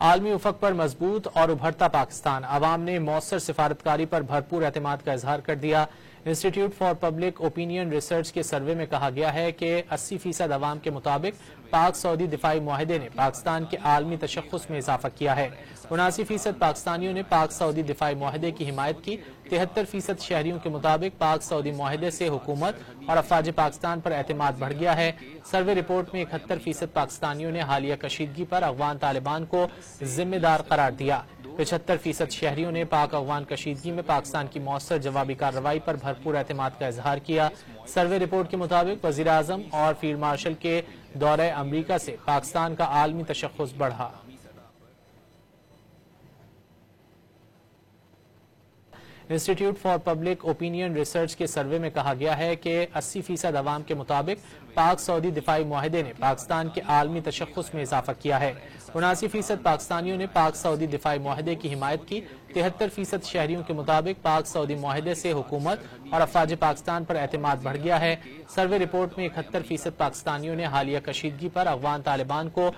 عالمی افق پر مضبوط اور ابھرتا پاکستان، عوام نے مؤثر سفارتکاری پر بھرپور اعتماد کا اظہار کر دیا۔ انسٹی ٹیوٹ فار پبلک اوپینین ریسرچ کے سروے میں کہا گیا ہے کہ 80% عوام کے مطابق پاک سعودی دفاعی معاہدے نے پاکستان کے عالمی تشخص میں اضافہ کیا ہے۔ 79% پاکستانیوں نے پاک سعودی دفاعی معاہدے کی حمایت کی۔ 73% شہریوں کے مطابق پاک سعودی معاہدے سے حکومت اور افواج پاکستان پر اعتماد بڑھ گیا ہے۔ سروے رپورٹ میں 71% پاکستانیوں نے حالیہ کشیدگی پر افغان طالبان کو ذمہ دار قرار دیا۔ 75% شہریوں نے پاک افغان کشیدگی میں پاکستان کی مؤثر جوابی کارروائی پر بھرپور اعتماد کا اظہار کیا۔ سروے رپورٹ کے مطابق وزیر اعظم اور فیلڈ مارشل کے دورہ امریکہ سے پاکستان کا عالمی تشخص بڑھا۔ انسٹی ٹیوٹ فار پبلک اوپینین ریسرچ کے سروے میں کہا گیا ہے کہ 80% عوام کے مطابق پاک سعودی دفاعی معاہدے نے پاکستان کے عالمی تشخص میں اضافہ کیا ہے۔ 79% پاکستانیوں نے پاک سعودی دفاعی معاہدے کی حمایت کی۔ 73% شہریوں کے مطابق پاک سعودی معاہدے سے حکومت اور افواج پاکستان پر اعتماد بڑھ گیا ہے۔ سروے رپورٹ میں 71% پاکستانیوں نے حالیہ کشیدگی پر افغان طالبان کو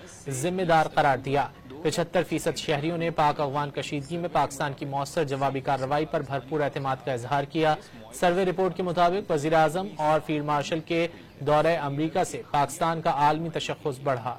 ذمہ دار قرار دیا۔ 75% شہریوں نے پاک افغان کشیدگی میں پاکستان کی مؤثر جوابی کارروائی پر بھرپور اعتماد کا اظہار کیا۔ سروے رپورٹ کے مطابق وزیر اعظم اور فیلڈ مارشل کے دورہ امریکہ سے پاکستان کا عالمی تشخص بڑھا۔